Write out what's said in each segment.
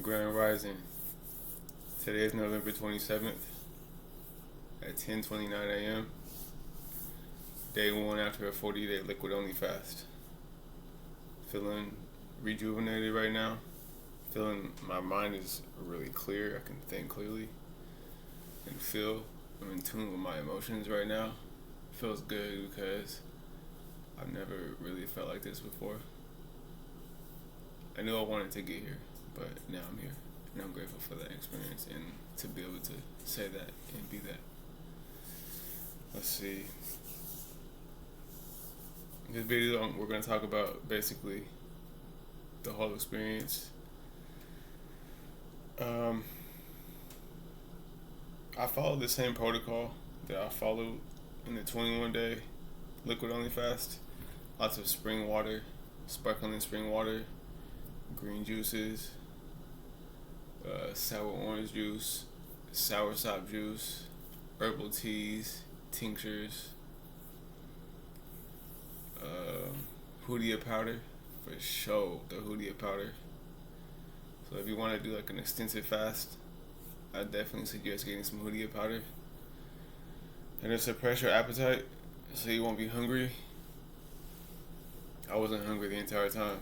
Grand Rising. Today is November 27th at 10:29 a.m. Day one after a 40-day liquid only fast. Feeling rejuvenated right now. Feeling my mind is really clear. I can think clearly and feel. I'm in tune with my emotions right now. Feels good because I've never really felt like this before. I knew I wanted to get here, but now I'm here. And I'm grateful for that experience and to be able to say that and be that. Let's see. In this video, we're going to talk about basically the whole experience. I followed the same protocol that I followed in the 21-day liquid only fast. Lots of spring water, sparkling spring water, green juices, sour orange juice, soursop juice, herbal teas, tinctures, Hoodia powder, for sure, the Hoodia powder. So if you want to do like an extensive fast, I definitely suggest getting some Hoodia powder. And to suppress your appetite, so you won't be hungry. I wasn't hungry the entire time.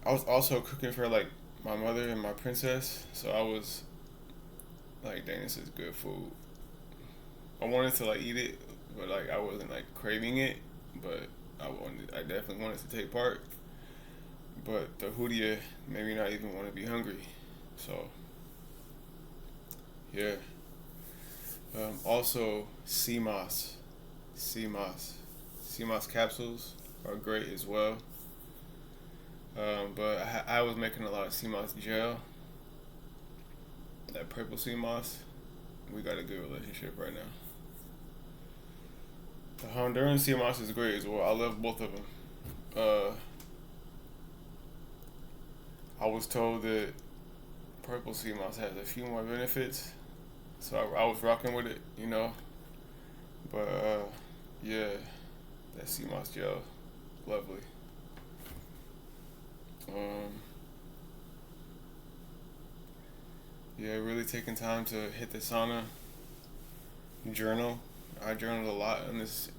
I was also cooking for like my mother and my princess, so I was like, dang, this is good food. I wanted to like eat it, but like I wasn't like craving it, but I definitely wanted to take part. But the Hoodia made me not even want to be hungry. So yeah. Also sea moss. Sea moss capsules are great as well. But I was making a lot of sea moss gel. That purple sea moss. We got a good relationship right now. The Honduran sea moss is great as well. I love both of them. I was told that purple sea moss has a few more benefits, so I was rocking with it, you know. But yeah, that sea moss gel, lovely. Yeah, really taking time to hit the sauna, journal. I journaled a lot on this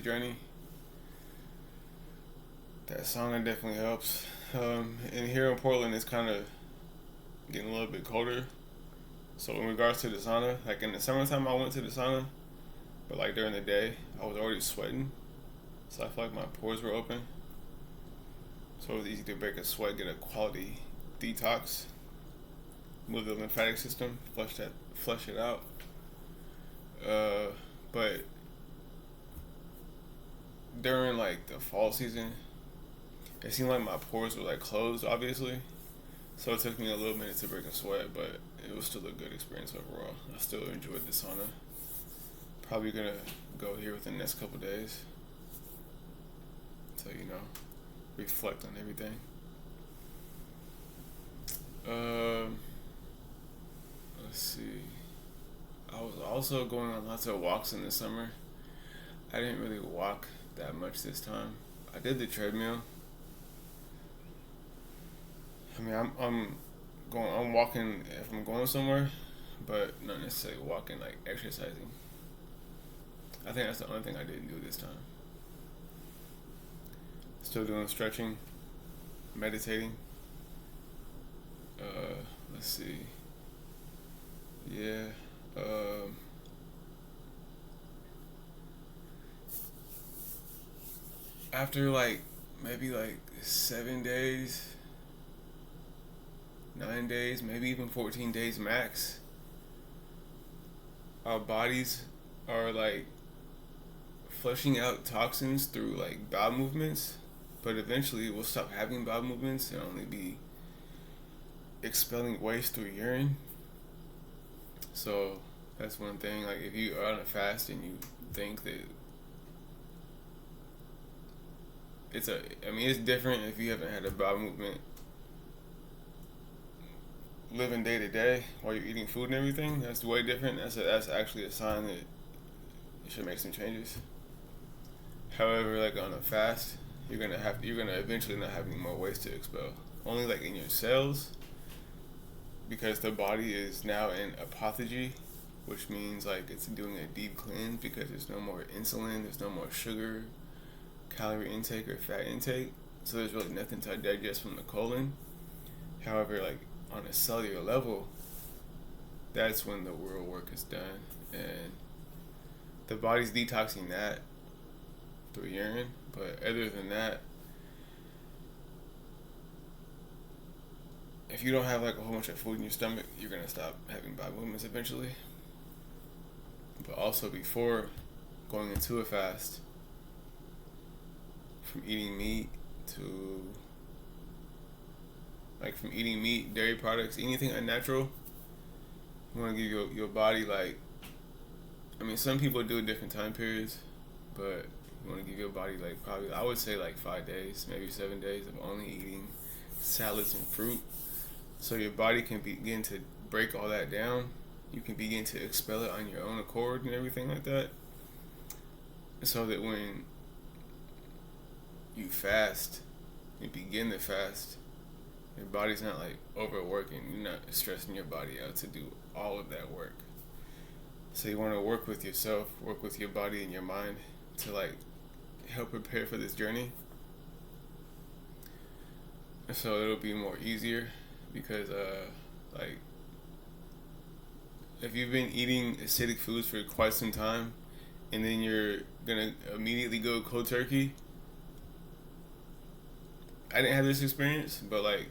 journey. That sauna definitely helps. And here in Portland, it's kind of getting a little bit colder. So in regards to the sauna, like in the summertime, I went to the sauna, but like during the day, I was already sweating. So I felt like my pores were open. So it was easy to break a sweat, get a quality detox, move the lymphatic system, flush it out. But during like the fall season, it seemed like my pores were like closed, obviously. So it took me a little minute to break a sweat, but it was still a good experience overall. I still enjoyed the sauna. Probably gonna go here within the next couple days to reflect on everything. Let's see. I was also going on lots of walks in the summer. I didn't really walk that much this time. I did the treadmill. I mean, I'm walking if I'm going somewhere, but not necessarily walking like exercising. I think that's the only thing I didn't do this time. Still doing stretching, meditating. Let's see. Yeah. After like maybe like 7 days, 9 days, maybe even 14 days max, our bodies are like flushing out toxins through like bowel movements, but eventually we'll stop having bowel movements and only be expelling waste through urine. So that's one thing. Like if you are on a fast and you think that it's different if you haven't had a bowel movement living day to day while you're eating food and everything. That's way different. That's actually a sign that you should make some changes. However, like on a fast, you're gonna eventually not have any more waste to expel. only like in your cells, because the body is now in apophagy, which means like it's doing a deep cleanse because there's no more insulin, there's no more sugar, calorie intake, or fat intake. So there's really nothing to digest from the colon. However, like on a cellular level, that's when the real work is done, and the body's detoxing that through urine. But other than that, if you don't have like a whole bunch of food in your stomach, you're gonna stop having bowel movements eventually. But also, before going into a fast, from eating meat to from eating meat, dairy products, anything unnatural, you want to give your body like, I mean, some people do different time periods, but you want to give your body like probably, I would say like 5 days, maybe 7 days of only eating salads and fruit, so your body can begin to break all that down. You can begin to expel it on your own accord and everything like that, so that when you fast, you begin the fast, your body's not like overworking. You're not stressing your body out to do all of that work. So you want to work with yourself, work with your body and your mind to like help prepare for this journey. So it'll be more easier because like if you've been eating acidic foods for quite some time and then you're gonna immediately go cold turkey. I didn't have this experience, but like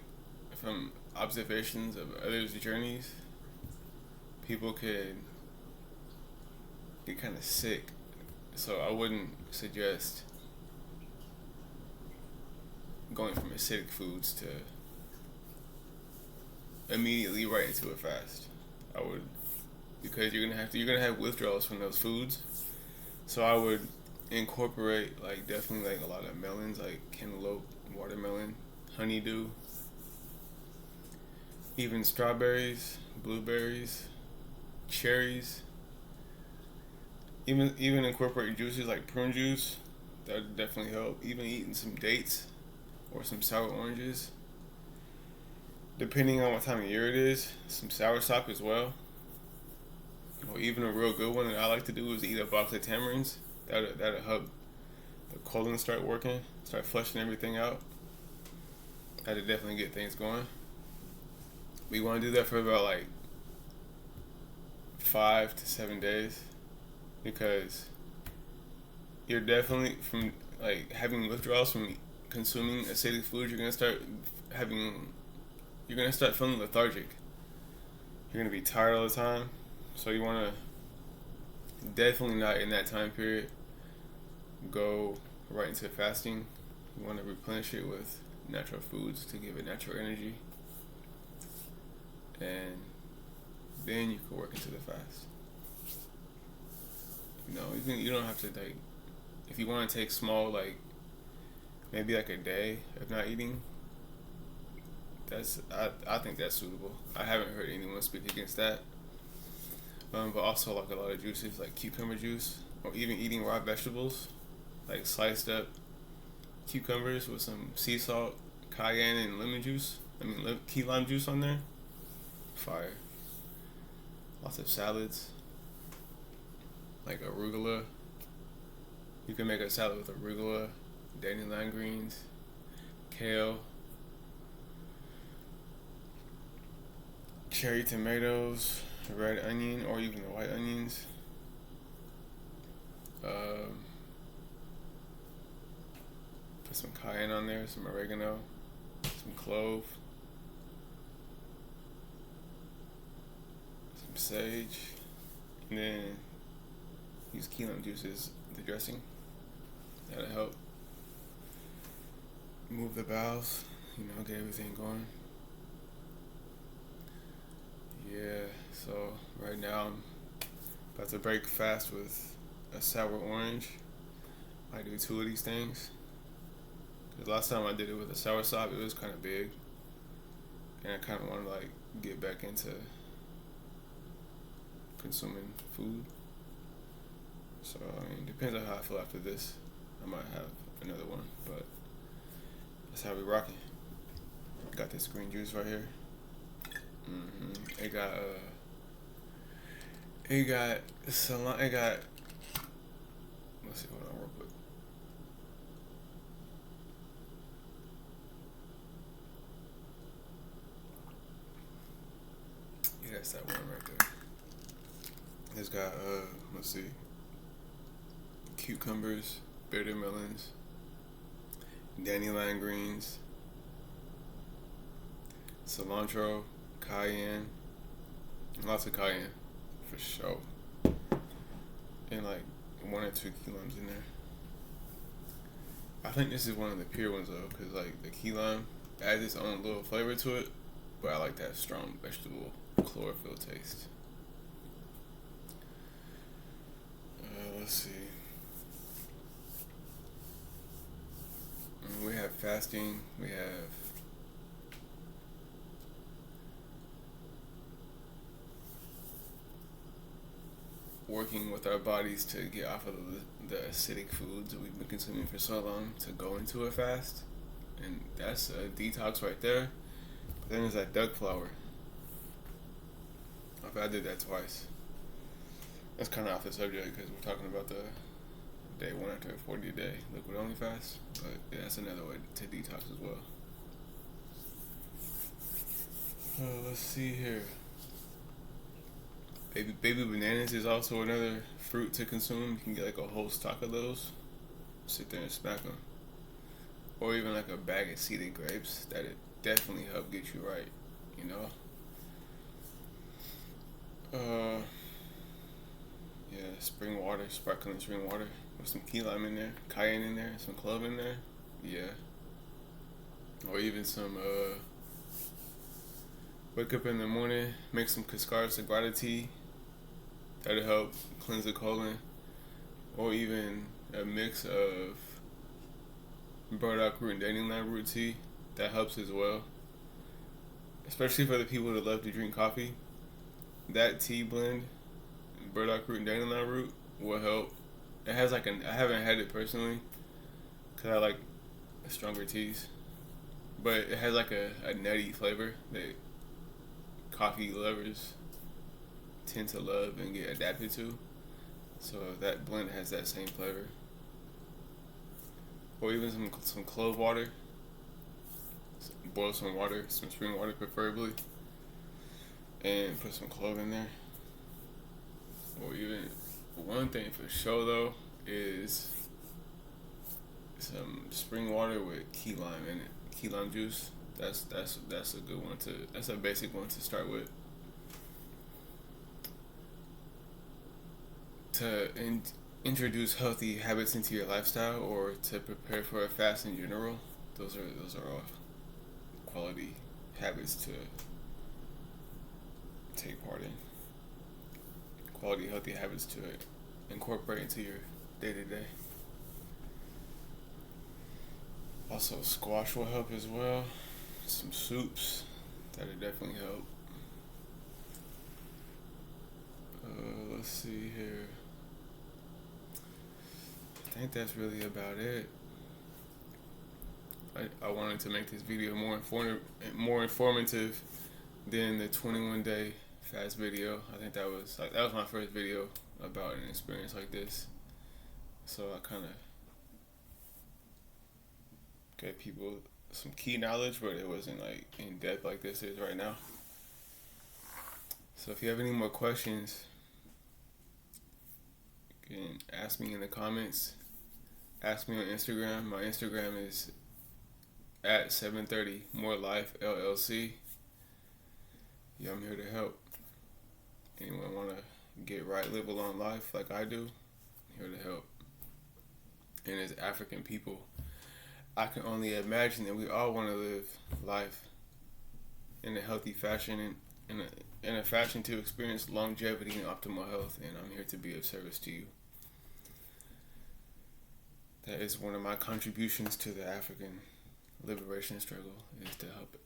from observations of others' journeys, people could get kind of sick. So I wouldn't suggest going from acidic foods to immediately right into a fast. I would, because you're gonna have withdrawals from those foods. So I would incorporate like definitely like a lot of melons, like cantaloupe, watermelon, honeydew, even strawberries, blueberries, cherries. Even incorporate juices like prune juice. That would definitely help. Even eating some dates or some sour oranges. Depending on what time of year it is, some soursop as well. Or even a real good one that I like to do is eat a box of tamarins. That'll help the colon start working, start flushing everything out. That'll definitely get things going. We want to do that for about like 5 to 7 days, because you're definitely from like having withdrawals from consuming acidic foods. You're gonna start feeling lethargic. You're gonna be tired all the time, so you wanna definitely not in that time period go right into fasting. You want to replenish it with natural foods to give it natural energy, and then you can work into the fast. You don't have to like, if you want to take small, like maybe like a day of not eating. I think that's suitable. I haven't heard anyone speak against that. But also like a lot of juices like cucumber juice, or even eating raw vegetables, like sliced up cucumbers with some sea salt, cayenne, and lemon juice. Key lime juice on there. Fire. Lots of salads, like arugula. You can make a salad with arugula, dandelion greens, kale, cherry tomatoes, red onion, or even the white onions. Put some cayenne on there, some oregano, some clove, some sage, and then use key lime juice as the dressing. That'll help move the bowels, get everything going. Yeah, so right now I'm about to break fast with a sour orange. I do 2 of these things. Cause last time I did it with a soursop, it was kind of big, and I kind of want to like get back into consuming food. So depends on how I feel after this. I might have another one, but that's how we rocking. Got this green juice right here. It got salon. It got. Let's see. Hold on, real quick. Yeah, that's that one right there. It's got let's see. Cucumbers, bitter melons, dandelion greens, cilantro, cayenne, lots of cayenne, for sure, and like 1 or 2 key limes in there. I think this is one of the pure ones though, cause like the key lime adds its own little flavor to it, but I like that strong vegetable chlorophyll taste. Let's see. We have fasting. We have working with our bodies to get off of the acidic foods that we've been consuming for so long to go into a fast. And that's a detox right there. But then there's that duck flour. I did that twice. That's kind of off the subject because we're talking about the day 1 after a 40-day liquid only fast. But yeah, that's another way to detox as well. Let's see here. Baby bananas is also another fruit to consume. You can get like a whole stock of those. Sit there and smack them. Or even like a bag of seeded grapes. That'd definitely help get you right, you know? Yeah, spring water, sparkling spring water with some key lime in there, cayenne in there, some clove in there. Yeah. Or even some, wake up in the morning, make some Cascara Sagrada tea. That'll help cleanse the colon. Or even a mix of burdock root and dandelion root tea. That helps as well. Especially for the people that love to drink coffee. That tea blend, burdock root and dandelion root, will help. It has like I haven't had it personally, because I like stronger teas. But it has like a nutty flavor that coffee lovers tend to love and get adapted to. So that blend has that same flavor. Or even some clove water. Boil some water, some spring water preferably, and put some clove in there. Or even one thing for sure though is some spring water with key lime in it, key lime juice. That's a good one to. That's a basic one to start with. To introduce healthy habits into your lifestyle, or to prepare for a fast in general. Those are all quality habits to take part in. Quality healthy habits to incorporate into your day to day. Also, squash will help as well. Some soups that'll definitely help. Let's see here. I think that's really about it. I wanted to make this video more informative than the 21-day fast video. I think that was my first video about an experience like this. So I kind of gave people some key knowledge, but it wasn't like in depth like this is right now. So if you have any more questions, you can ask me in the comments. Ask me on Instagram. My Instagram is at 730 More Life LLC. Yeah, I'm here to help. Anyone want to get right, live a long life like I do? I'm here to help. And as African people, I can only imagine that we all want to live life in a healthy fashion and in a fashion to experience longevity and optimal health. And I'm here to be of service to you. That is one of my contributions to the African liberation struggle, is to help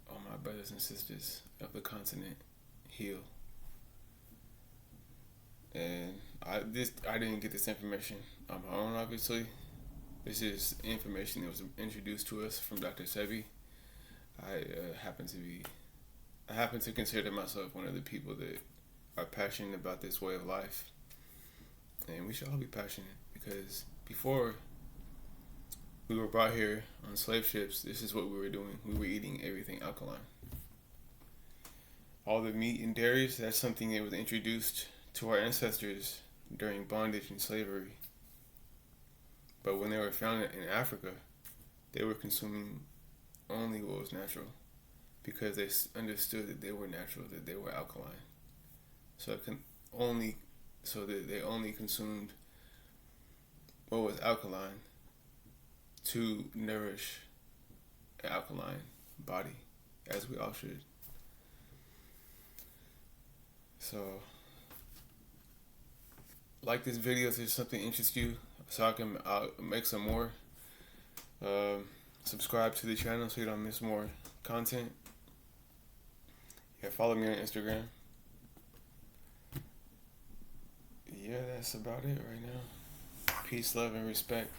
all my brothers and sisters of the continent heal. And I didn't get this information on my own, obviously. This is information that was introduced to us from Dr. Sebi. I happen to consider myself one of the people that are passionate about this way of life, and we should all be passionate because before we were brought here on slave ships, this is what we were doing. We were eating everything alkaline. All the meat and dairies, that's something that was introduced to our ancestors during bondage and slavery. But when they were found in Africa, they were consuming only what was natural because they understood that they were natural, that they were alkaline. So that they only consumed what was alkaline to nourish an alkaline body, as we all should. So, like this video if something interests you, so I'll make some more. Subscribe to the channel so you don't miss more content. Yeah, follow me on Instagram. Yeah, that's about it right now. Peace, love, and respect.